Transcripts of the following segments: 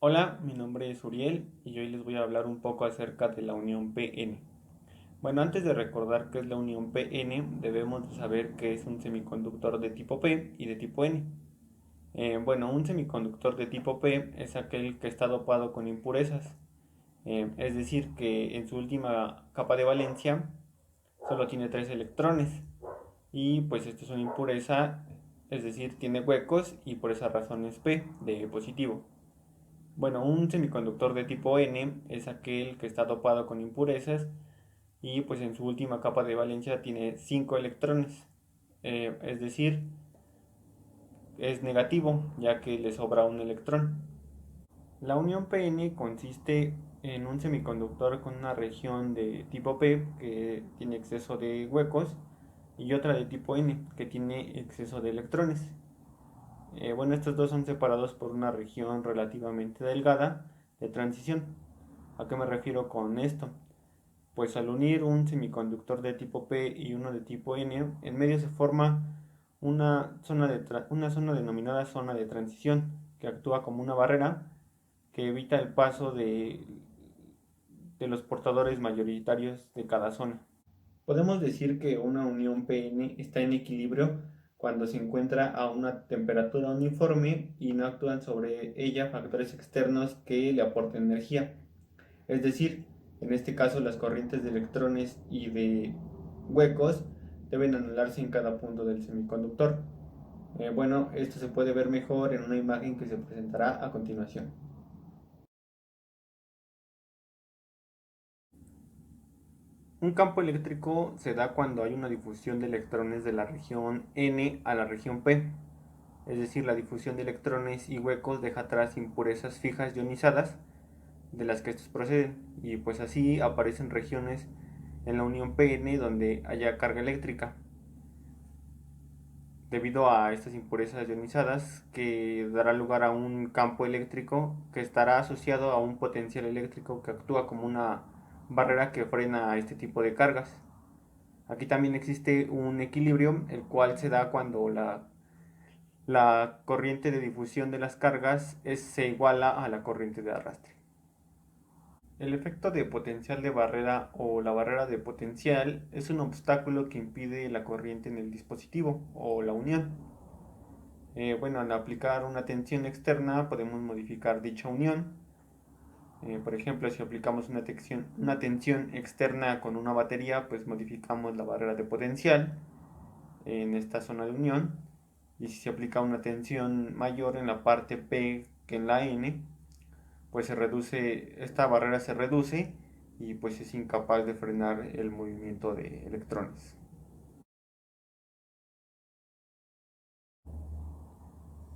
Hola, mi nombre es Uriel y hoy les voy a hablar un poco acerca de la unión PN. Bueno, antes de recordar qué es la unión PN, debemos de saber qué es un semiconductor de tipo P y de tipo N. Bueno, un semiconductor de tipo P es aquel que está dopado con impurezas, es decir, que en su última capa de valencia solo tiene 3 electrones y pues esto es una impureza, es decir, tiene huecos y por esa razón es P de positivo. Bueno, un semiconductor de tipo N es aquel que está dopado con impurezas y pues en su última capa de valencia tiene 5 electrones. Es decir, es negativo ya que le sobra un electrón. La unión PN consiste en un semiconductor con una región de tipo P que tiene exceso de huecos y otra de tipo N que tiene exceso de electrones. Bueno, estos dos son separados por una región relativamente delgada de transición. ¿A qué me refiero con esto? Pues al unir un semiconductor de tipo P y uno de tipo N, en medio se forma una zona denominada zona de transición, que actúa como una barrera que evita el paso de los portadores mayoritarios de cada zona. Podemos decir que una unión PN está en equilibrio cuando se encuentra a una temperatura uniforme y no actúan sobre ella factores externos que le aporten energía. Es decir, en este caso las corrientes de electrones y de huecos deben anularse en cada punto del semiconductor. Bueno, esto se puede ver mejor en una imagen que se presentará a continuación. Un campo eléctrico se da cuando hay una difusión de electrones de la región N a la región P. Es decir, la difusión de electrones y huecos deja atrás impurezas fijas ionizadas de las que estos proceden, y pues así aparecen regiones en la unión PN donde haya carga eléctrica, debido a estas impurezas ionizadas que dará lugar a un campo eléctrico que estará asociado a un potencial eléctrico que actúa como una barrera que frena a este tipo de cargas. Aquí también existe un equilibrio, el cual se da cuando la corriente de difusión de las cargas se iguala a la corriente de arrastre. El efecto de potencial de barrera o la barrera de potencial es un obstáculo que impide la corriente en el dispositivo o la unión. Bueno, al aplicar una tensión externa podemos modificar dicha unión. Por ejemplo, si aplicamos una tensión externa con una batería, pues modificamos la barrera de potencial en esta zona de unión. Y si se aplica una tensión mayor en la parte P que en la N, pues esta barrera se reduce y pues es incapaz de frenar el movimiento de electrones.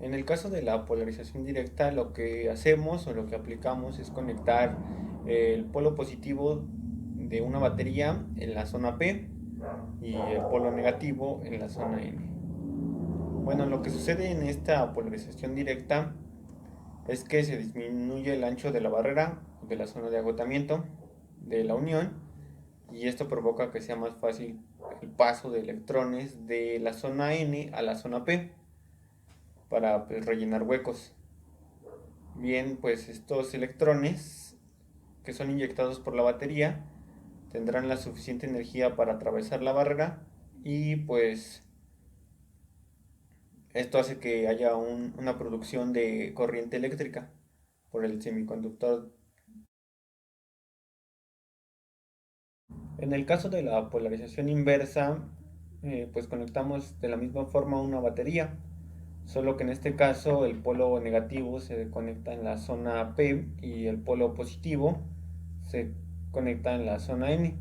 En el caso de la polarización directa, lo que hacemos o lo que aplicamos es conectar el polo positivo de una batería en la zona P y el polo negativo en la zona N. Bueno, lo que sucede en esta polarización directa es que se disminuye el ancho de la barrera de la zona de agotamiento de la unión, y esto provoca que sea más fácil el paso de electrones de la zona N a la zona P para pues, rellenar huecos. Bien, pues estos electrones que son inyectados por la batería tendrán la suficiente energía para atravesar la barrera, y pues esto hace que haya una producción de corriente eléctrica por el semiconductor. En el caso de la polarización inversa, pues conectamos de la misma forma una batería, solo que en este caso el polo negativo se conecta en la zona P y el polo positivo se conecta en la zona N.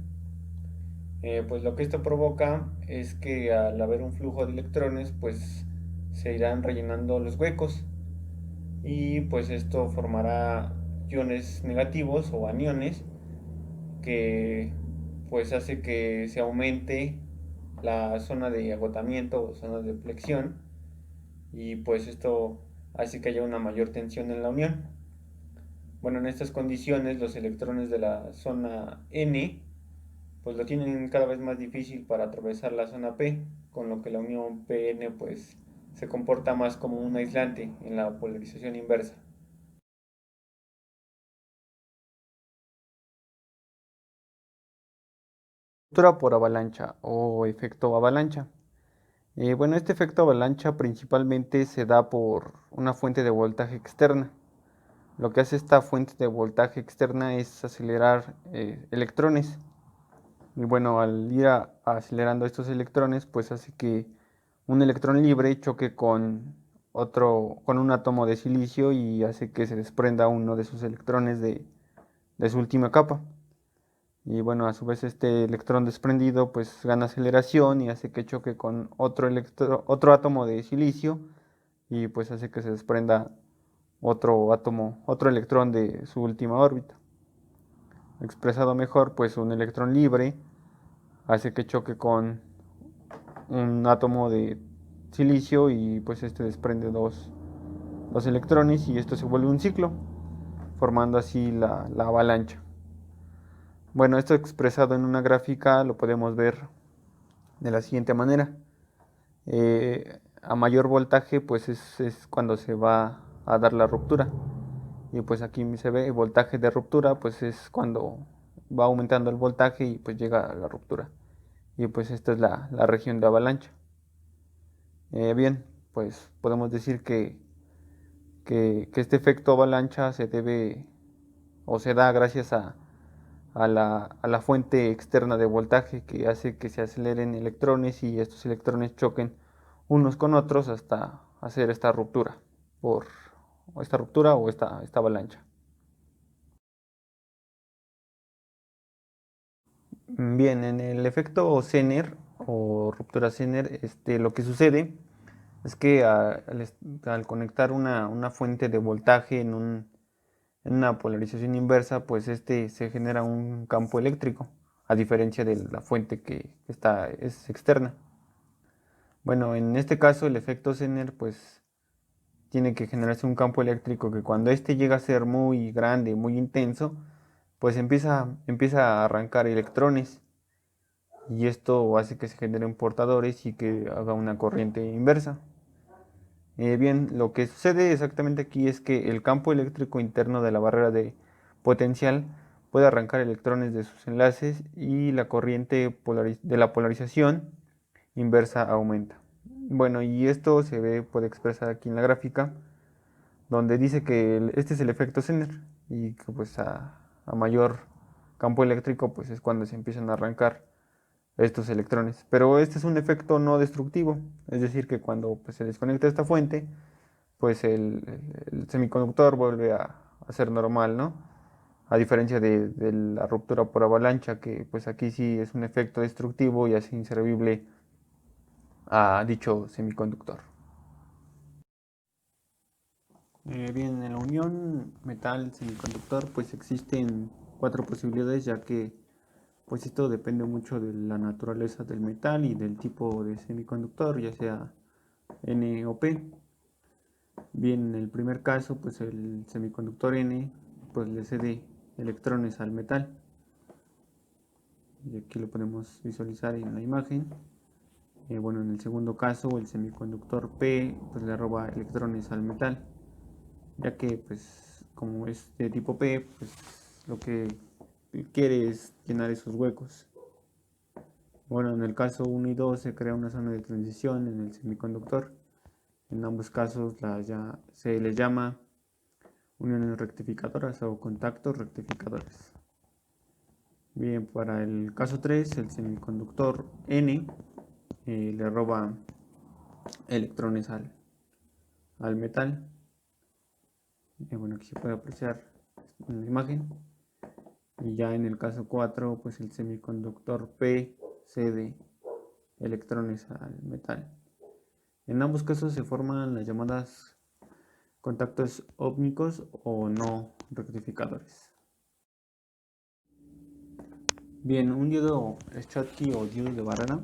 Pues lo que esto provoca es que al haber un flujo de electrones, pues se irán rellenando los huecos, y pues esto formará iones negativos o aniones que pues hace que se aumente la zona de agotamiento o zona de flexión, y pues esto hace que haya una mayor tensión en la unión. Bueno, en estas condiciones los electrones de la zona N pues lo tienen cada vez más difícil para atravesar la zona P, con lo que la unión PN pues se comporta más como un aislante en la polarización inversa. Ruptura por avalancha o efecto avalancha. Bueno, este efecto avalancha principalmente se da por una fuente de voltaje externa. Lo que hace esta fuente de voltaje externa es acelerar electrones. Y bueno, al ir acelerando estos electrones, pues hace que un electrón libre choque con con un átomo de silicio y hace que se desprenda uno de sus electrones de su última capa. Y bueno, a su vez este electrón desprendido pues gana aceleración y hace que choque con otro átomo de silicio y pues hace que se desprenda otro electrón de su última órbita. Expresado mejor, pues un electrón libre hace que choque con un átomo de silicio y pues este desprende dos electrones y esto se vuelve un ciclo, formando así la avalancha. Bueno, esto expresado en una gráfica lo podemos ver de la siguiente manera. A mayor voltaje pues es cuando se va a dar la ruptura. Y pues aquí se ve el voltaje de ruptura, pues es cuando va aumentando el voltaje y pues llega a la ruptura. Y pues esta es la región de avalancha. Bien, pues podemos decir que este efecto avalancha se debe o se da gracias a la fuente externa de voltaje que hace que se aceleren electrones y estos electrones choquen unos con otros hasta hacer esta ruptura, por esta ruptura o esta avalancha. Bien, en el efecto Zener o ruptura Zener, lo que sucede es que al conectar una fuente de voltaje en una polarización inversa, pues se genera un campo eléctrico, a diferencia de la fuente que es externa. Bueno, en este caso el efecto Zener pues tiene que generarse un campo eléctrico que cuando este llega a ser muy grande, muy intenso, pues empieza a arrancar electrones y esto hace que se generen portadores y que haga una corriente inversa. Bien, lo que sucede exactamente aquí es que el campo eléctrico interno de la barrera de potencial puede arrancar electrones de sus enlaces y la corriente de la polarización inversa aumenta. Bueno, y esto puede expresar aquí en la gráfica, donde dice que este es el efecto Zener y que pues a mayor campo eléctrico pues es cuando se empiezan a arrancar estos electrones. Pero este es un efecto no destructivo, es decir, que cuando pues, se desconecta esta fuente, pues el semiconductor vuelve a ser normal, ¿no? A diferencia de la ruptura por avalancha, que pues aquí sí es un efecto destructivo y hace inservible a dicho semiconductor. Bien, en la unión metal-semiconductor pues existen cuatro posibilidades, ya que pues esto depende mucho de la naturaleza del metal y del tipo de semiconductor, ya sea N o P. Bien, en el primer caso, pues el semiconductor N pues le cede electrones al metal. Y aquí lo podemos visualizar en la imagen. Bueno, en el segundo caso, el semiconductor P pues le roba electrones al metal, ya que pues como es de tipo P, pues lo que quiere es llenar esos huecos. Bueno, en el caso 1 y 2 se crea una zona de transición en el semiconductor. En ambos casos se les llama uniones rectificadoras o contactos rectificadores. Bien, para el caso 3, el semiconductor N le roba electrones al metal. Bueno, aquí se puede apreciar en la imagen. Y ya en el caso 4, pues el semiconductor P cede electrones al metal. En ambos casos se forman las llamadas contactos ópticos o no rectificadores. Bien, un diodo Schottky o diodo de barrera,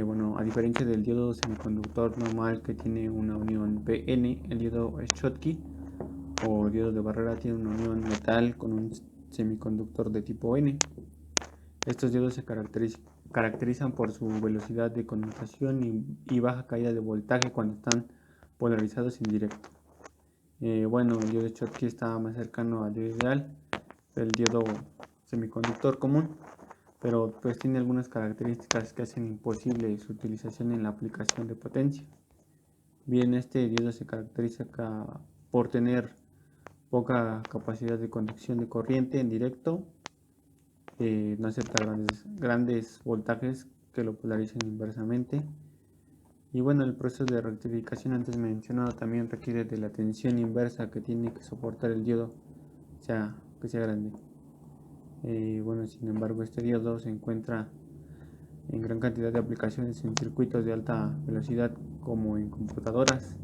bueno, a diferencia del diodo semiconductor normal que tiene una unión PN, el diodo Schottky o diodo de barrera tiene una unión metal con un semiconductor de tipo N. Estos diodos se caracterizan por su velocidad de conmutación y baja caída de voltaje cuando están polarizados en directo. Bueno, el diodo Schottky está más cercano al diodo ideal, el diodo semiconductor común, pero pues tiene algunas características que hacen imposible su utilización en la aplicación de potencia. Bien, este diodo se caracteriza por tener poca capacidad de conducción de corriente en directo, no acepta grandes voltajes que lo polaricen inversamente. Y bueno, el proceso de rectificación antes mencionado también requiere de la tensión inversa que tiene que soportar el diodo, que sea grande. Bueno, sin embargo, este diodo se encuentra en gran cantidad de aplicaciones en circuitos de alta velocidad como en computadoras.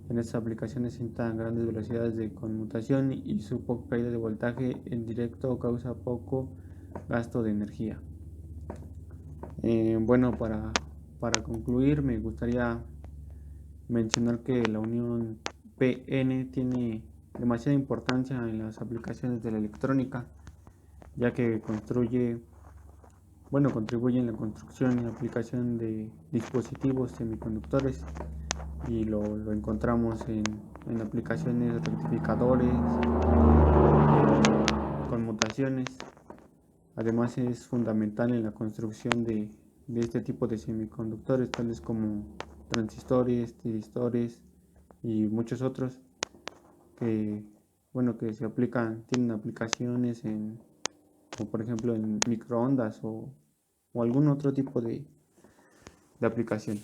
En estas aplicaciones se necesitan grandes velocidades de conmutación y su poca caída de voltaje en directo causa poco gasto de energía. Bueno, para concluir me gustaría mencionar que la unión PN tiene demasiada importancia en las aplicaciones de la electrónica, ya que contribuye en la construcción y aplicación de dispositivos semiconductores y lo encontramos en aplicaciones rectificadores, conmutaciones. Además es fundamental en la construcción de este tipo de semiconductores, tales como transistores, tiristores y muchos otros que, tienen aplicaciones como por ejemplo en microondas o algún otro tipo de aplicación.